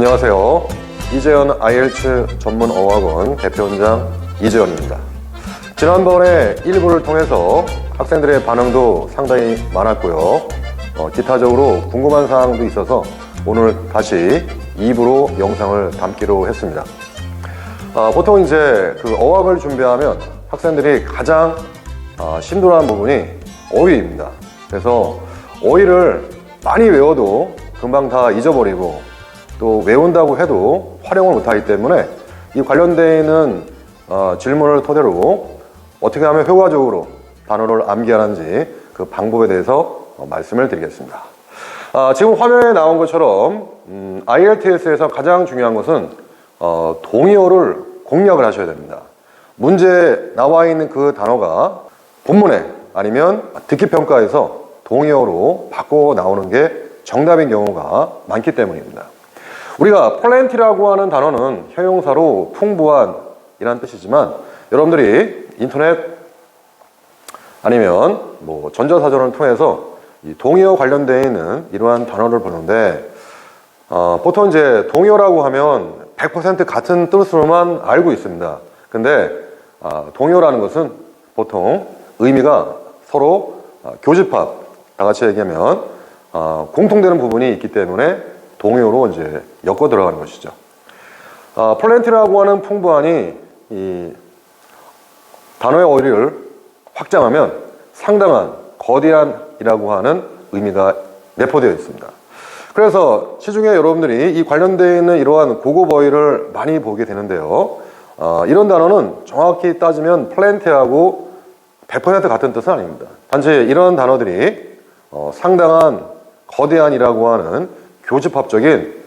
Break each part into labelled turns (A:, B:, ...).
A: 안녕하세요. 이재현 IELTS 전문 어학원 대표원장 이재현입니다. 지난번에 1부를 통해서 학생들의 반응도 상당히 많았고요. 기타적으로 궁금한 사항도 있어서 오늘 다시 2부로 영상을 담기로 했습니다. 보통 이제 그 어학을 준비하면 학생들이 가장 힘들어하는 부분이 어휘입니다. 그래서 어휘를 많이 외워도 금방 다 잊어버리고 또 외운다고 해도 활용을 못하기 때문에 이 관련되어 있는 질문을 토대로 어떻게 하면 효과적으로 단어를 암기하는지 그 방법에 대해서 말씀을 드리겠습니다. 지금 화면에 나온 것처럼 IELTS에서 가장 중요한 것은 동의어를 공략을 하셔야 됩니다. 문제에 나와 있는 그 단어가 본문에 아니면 듣기평가에서 동의어로 바꿔 나오는 게 정답인 경우가 많기 때문입니다. 우리가 plenty라고 하는 단어는 형용사로 풍부한 이란 뜻이지만 여러분들이 인터넷 아니면 뭐 전자사전을 통해서 이 동의어 관련되어 있는 이러한 단어를 보는데 보통 이제 동의어라고 하면 100% 같은 뜻으로만 알고 있습니다. 근데 동의어라는 것은 보통 의미가 서로 교집합, 다 같이 얘기하면 공통되는 부분이 있기 때문에 동의어로 이제 엮어 들어가는 것이죠. plenty라고 하는 풍부한이 이 단어의 어휘를 확장하면 상당한, 거대한이라고 하는 의미가 내포되어 있습니다. 그래서 시중에 여러분들이 이 관련되어 있는 이러한 고급 어휘를 많이 보게 되는데요. 이런 단어는 정확히 따지면 plenty하고 100% 같은 뜻은 아닙니다. 단지 이런 단어들이 상당한, 거대한이라고 하는 교집합적인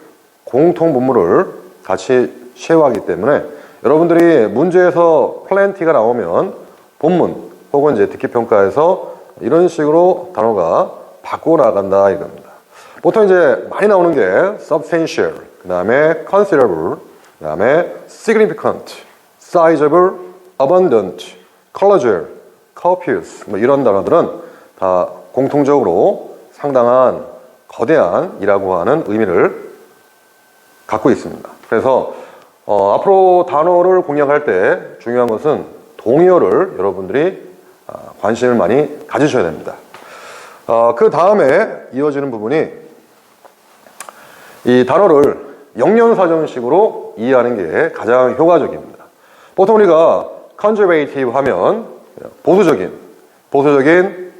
A: 공통 분모를 같이 쉐어하기 때문에 여러분들이 문제에서 plenty가 나오면 본문 혹은 이제 듣기평가에서 이런 식으로 단어가 바꾸어 나간다 이겁니다. 보통 이제 많이 나오는 게 substantial, 그 다음에 considerable, 그 다음에 significant, sizable, abundant, colloquial, copious 뭐 이런 단어들은 다 공통적으로 상당한 거대한이라고 하는 의미를 갖고 있습니다. 그래서 앞으로 단어를 공략할 때 중요한 것은 동의어를 여러분들이 관심을 많이 가지셔야 됩니다. 그 다음에 이어지는 부분이 이 단어를 영영사전식으로 이해하는 게 가장 효과적입니다. 보통 우리가 conservative 하면 보수적인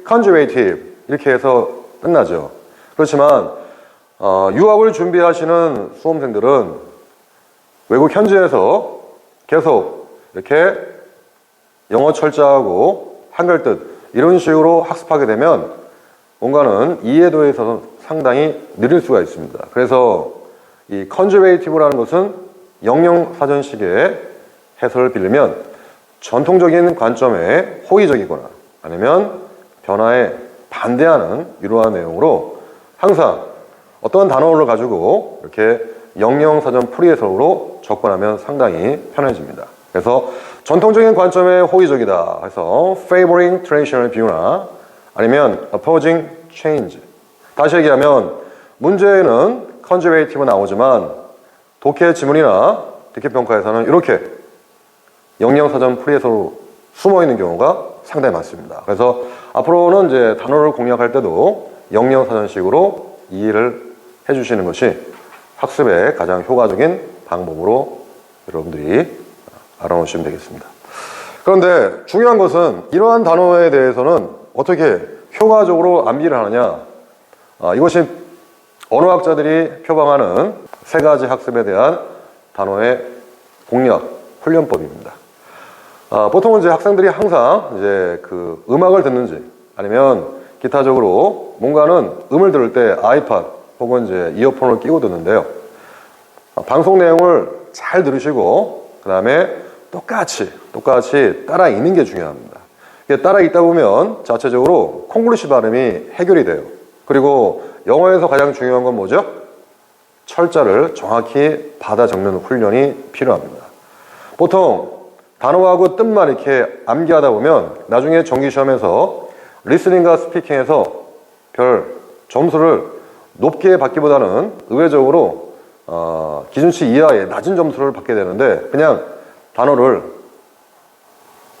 A: conservative 이렇게 해서 끝나죠. 그렇지만 유학을 준비하시는 수험생들은 외국 현지에서 계속 이렇게 영어 철자하고 한글 뜻 이런 식으로 학습하게 되면 뭔가는 이해도에 있어서 상당히 느릴 수가 있습니다. 그래서 이 conservative라는 것은 영영사전식의 해설을 빌리면 전통적인 관점에 호의적이거나 아니면 변화에 반대하는 이러한 내용으로 항상 어떤 단어를 가지고 이렇게 영영사전 풀이해설로 접근하면 상당히 편해집니다. 그래서 전통적인 관점에 호의적이다 해서 favoring traditional view나 아니면 opposing change. 다시 얘기하면 문제에는 conservative 나오지만 독해 지문이나 듣기평가에서는 이렇게 영영사전 풀이해설로 숨어있는 경우가 상당히 많습니다. 그래서 앞으로는 이제 단어를 공략할 때도 영영사전식으로 이해를 해주시는 것이 학습에 가장 효과적인 방법으로 여러분들이 알아놓으시면 되겠습니다. 그런데 중요한 것은 이러한 단어에 대해서는 어떻게 효과적으로 암기를 하느냐, 이것이 언어학자들이 표방하는 세 가지 학습에 대한 단어의 공략 훈련법입니다. 보통은 이제 학생들이 항상 이제 그 음악을 듣는지 아니면 기타적으로 뭔가는 음을 들을 때 아이팟 혹은 이제 이어폰을 끼고 듣는데요. 방송 내용을 잘 들으시고 그 다음에 똑같이 따라 읽는 게 중요합니다. 따라 읽다 보면 자체적으로 콩글리시 발음이 해결이 돼요. 그리고 영어에서 가장 중요한 건 뭐죠? 철자를 정확히 받아 적는 훈련이 필요합니다. 보통 단어하고 뜻만 이렇게 암기하다 보면 나중에 정기시험에서 리스닝과 스피킹에서 별 점수를 높게 받기보다는 의외적으로 기준치 이하의 낮은 점수를 받게 되는데, 그냥 단어를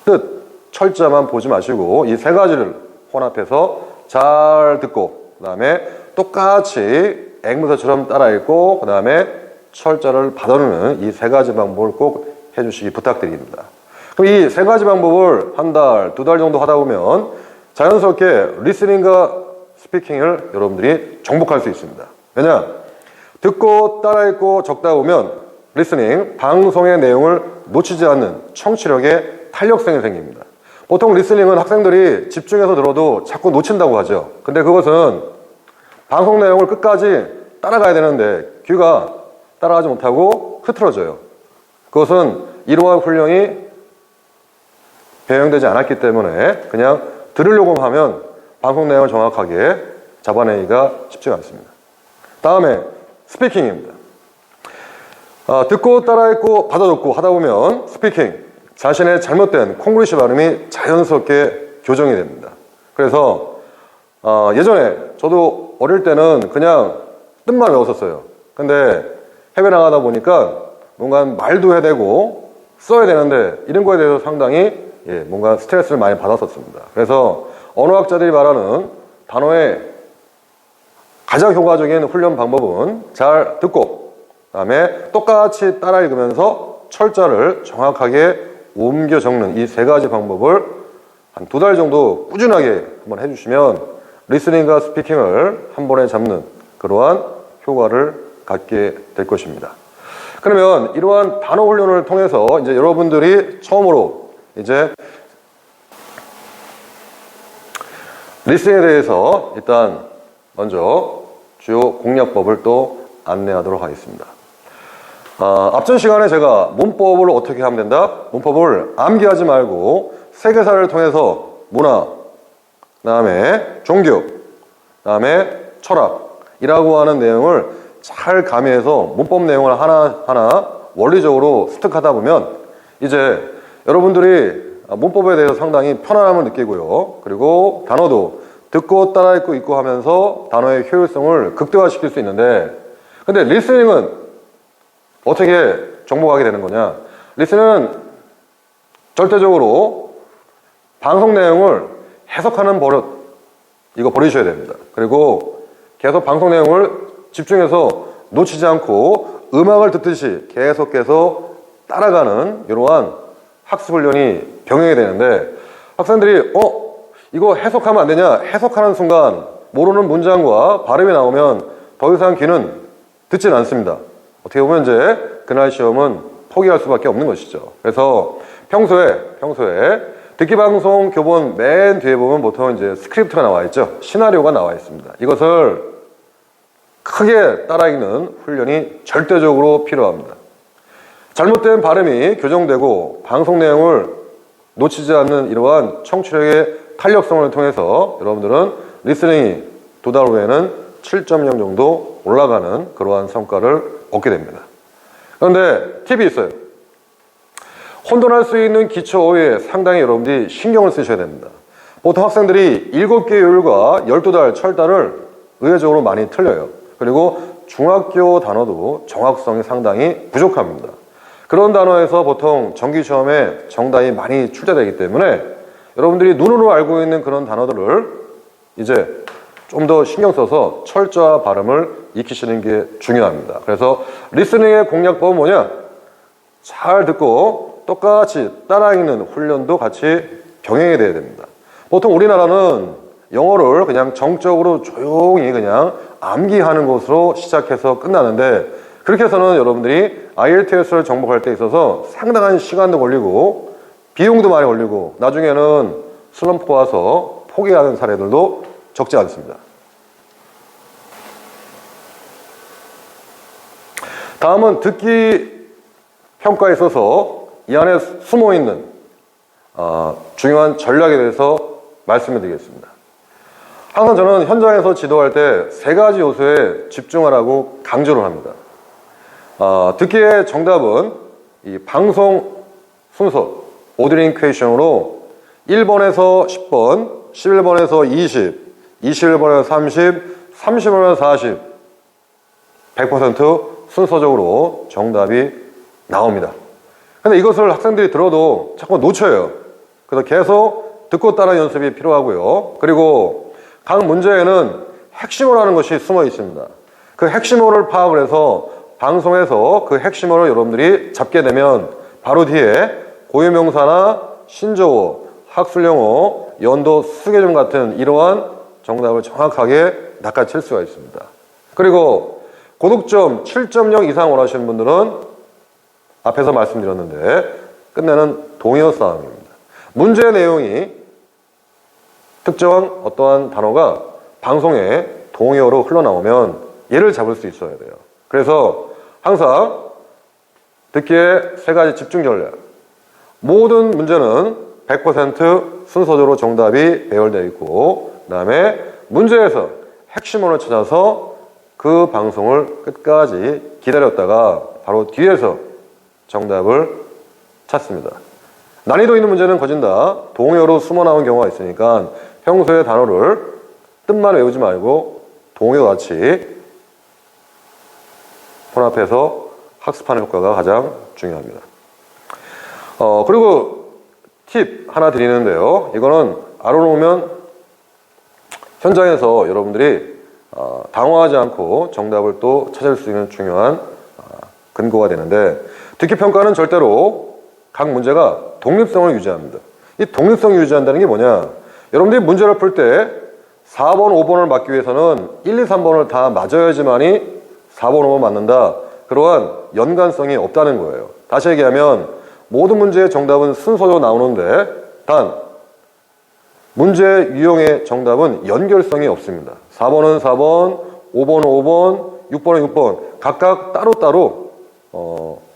A: 뜻, 철자만 보지 마시고 이 세 가지를 혼합해서 잘 듣고, 그 다음에 똑같이 앵무새처럼 따라 읽고, 그 다음에 철자를 받아놓는 이 세 가지 방법을 꼭 해주시기 부탁드립니다. 그럼 이 세 가지 방법을 한 달, 두 달 정도 하다 보면 자연스럽게 리스닝과 스피킹을 여러분들이 정복할 수 있습니다. 왜냐? 듣고 따라 읽고 적다 보면 리스닝, 방송의 내용을 놓치지 않는 청취력에 탄력성이 생깁니다. 보통 리스닝은 학생들이 집중해서 들어도 자꾸 놓친다고 하죠. 근데 그것은 방송 내용을 끝까지 따라가야 되는데 귀가 따라가지 못하고 흐트러져요. 그것은 이러한 훈련이 배영되지 않았기 때문에 그냥 들으려고 하면 방송 내용을 정확하게 잡아내기가 쉽지 않습니다. 다음에 스피킹입니다. 듣고 따라 읽고 받아 적고 하다 보면 스피킹, 자신의 잘못된 콩글리시 발음이 자연스럽게 교정이 됩니다. 그래서 예전에 저도 어릴 때는 그냥 뜻만 외웠었어요. 근데 해외 나가다 보니까 뭔가 말도 해야 되고 써야 되는데 이런 거에 대해서 상당히 뭔가 스트레스를 많이 받았었습니다. 그래서 언어학자들이 말하는 단어의 가장 효과적인 훈련 방법은 잘 듣고, 그 다음에 똑같이 따라 읽으면서 철자를 정확하게 옮겨 적는 이 세 가지 방법을 한 두 달 정도 꾸준하게 한번 해주시면 리스닝과 스피킹을 한 번에 잡는 그러한 효과를 갖게 될 것입니다. 그러면 이러한 단어 훈련을 통해서 이제 여러분들이 처음으로 이제 리스닝에 대해서 일단 먼저 주요 공략법을 또 안내하도록 하겠습니다. 앞전 시간에 제가 문법을 어떻게 하면 된다? 문법을 암기하지 말고 세계사를 통해서 문화, 그 다음에 종교, 그 다음에 철학이라고 하는 내용을 잘 가미해서 문법 내용을 하나하나 원리적으로 습득하다 보면 이제 여러분들이 문법에 대해서 상당히 편안함을 느끼고요. 그리고 단어도 듣고 따라 읽고 하면서 단어의 효율성을 극대화시킬 수 있는데, 근데 리스닝은 어떻게 정복하게 되는 거냐? 리스닝은 절대적으로 방송 내용을 해석하는 버릇, 이거 버리셔야 됩니다. 그리고 계속 방송 내용을 집중해서 놓치지 않고 음악을 듣듯이 계속해서 따라가는 이러한 학습 훈련이 병행이 되는데, 학생들이 이거 해석하면 안 되냐? 해석하는 순간 모르는 문장과 발음이 나오면 더 이상 귀는 듣진 않습니다. 어떻게 보면 이제 그날 시험은 포기할 수밖에 없는 것이죠. 그래서 평소에 듣기 방송 교본 맨 뒤에 보면 보통 이제 스크립트가 나와 있죠. 시나리오가 나와 있습니다. 이것을 크게 따라 읽는 훈련이 절대적으로 필요합니다. 잘못된 발음이 교정되고 방송 내용을 놓치지 않는 이러한 청취력의 탄력성을 통해서 여러분들은 리스닝이 두 달 후에는 7.0 정도 올라가는 그러한 성과를 얻게 됩니다. 그런데 팁이 있어요. 혼돈할 수 있는 기초 어휘에 상당히 여러분들이 신경을 쓰셔야 됩니다. 보통 학생들이 7개 요일과 12달 철달을 의외적으로 많이 틀려요. 그리고 중학교 단어도 정확성이 상당히 부족합니다. 그런 단어에서 보통 정기시험에 정답이 많이 출제되기 때문에 여러분들이 눈으로 알고 있는 그런 단어들을 이제 좀 더 신경 써서 철자와 발음을 익히시는 게 중요합니다. 그래서 리스닝의 공략법은 뭐냐? 잘 듣고 똑같이 따라 읽는 훈련도 같이 병행이 돼야 됩니다. 보통 우리나라는 영어를 그냥 정적으로 조용히 그냥 암기하는 것으로 시작해서 끝나는데, 그렇게 해서는 여러분들이 IELTS를 정복할 때 있어서 상당한 시간도 걸리고 비용도 많이 걸리고 나중에는 슬럼프가 와서 포기하는 사례들도 적지 않습니다. 다음은 듣기 평가에 있어서 이 안에 숨어있는 중요한 전략에 대해서 말씀을 드리겠습니다. 항상 저는 현장에서 지도할 때 세 가지 요소에 집중하라고 강조를 합니다. 듣기의 정답은 이 방송 순서 오더링 퀘이션으로 1번에서 10번, 11번에서 20, 21번에서 30, 30번에서 40, 100% 순서적으로 정답이 나옵니다. 근데 이것을 학생들이 들어도 자꾸 놓쳐요. 그래서 계속 듣고 따라 연습이 필요하고요. 그리고 각 문제에는 핵심어라는 것이 숨어 있습니다. 그 핵심어를 파악을 해서 방송에서 그 핵심어를 여러분들이 잡게 되면 바로 뒤에 고유명사나 신조어, 학술용어, 연도, 수계점 같은 이러한 정답을 정확하게 낚아챌 수가 있습니다. 그리고 고득점 7.0 이상 원하시는 분들은 앞에서 말씀드렸는데 끝내는 동의어 싸움입니다. 문제 내용이 특정한 어떠한 단어가 방송에 동의어로 흘러나오면 얘를 잡을 수 있어야 돼요. 그래서 항상 듣기에 3가지 집중 전략. 모든 문제는 100% 순서대로 정답이 배열되어 있고 그 다음에 문제에서 핵심어를 찾아서 그 방송을 끝까지 기다렸다가 바로 뒤에서 정답을 찾습니다. 난이도 있는 문제는 거진다 동의어로 숨어 나온 경우가 있으니까 평소에 단어를 뜻만 외우지 말고 동의어 같이 혼합해서 학습하는 효과가 가장 중요합니다. 그리고 팁 하나 드리는데요. 이거는 알아놓으면 현장에서 여러분들이 당황하지 않고 정답을 또 찾을 수 있는 중요한 근거가 되는데 듣기평가는 절대로 각 문제가 독립성을 유지합니다. 이 독립성을 유지한다는 게 뭐냐? 여러분들이 문제를 풀 때 4번, 5번을 맞기 위해서는 1, 2, 3번을 다 맞아야지만이 4번, 5번 맞는다. 그러한 연관성이 없다는 거예요. 다시 얘기하면 모든 문제의 정답은 순서로 나오는데 단 문제 유형의 정답은 연결성이 없습니다. 4번은 4번, 5번은 5번, 6번은 6번 각각 따로따로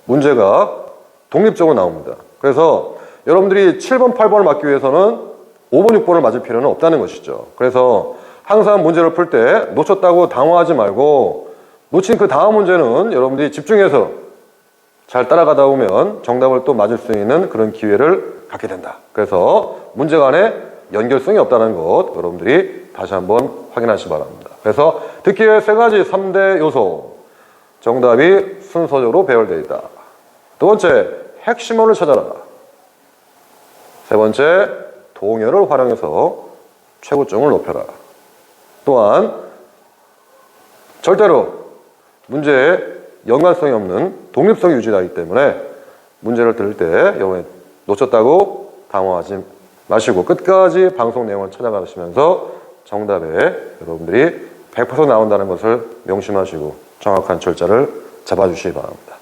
A: 문제가 독립적으로 나옵니다. 그래서 여러분들이 7번, 8번을 맞기 위해서는 5번, 6번을 맞을 필요는 없다는 것이죠. 그래서 항상 문제를 풀 때 놓쳤다고 당황하지 말고 놓친 그 다음 문제는 여러분들이 집중해서 잘 따라가다 보면 정답을 또 맞을 수 있는 그런 기회를 갖게 된다. 그래서 문제 간에 연결성이 없다는 것 여러분들이 다시 한번 확인하시기 바랍니다. 그래서 듣기의 3가지 3대 요소 정답이 순서적으로 배열되어 있다. 두 번째, 핵심어를 찾아라. 세 번째, 동의어를 활용해서 최고점을 높여라. 또한 절대로 문제에 연관성이 없는 독립성이 유지하기 때문에 문제를 들을 때 여러분이 놓쳤다고 당황하지 마시고 끝까지 방송 내용을 찾아가시면서 정답에 여러분들이 100% 나온다는 것을 명심하시고 정확한 절차를 잡아주시기 바랍니다.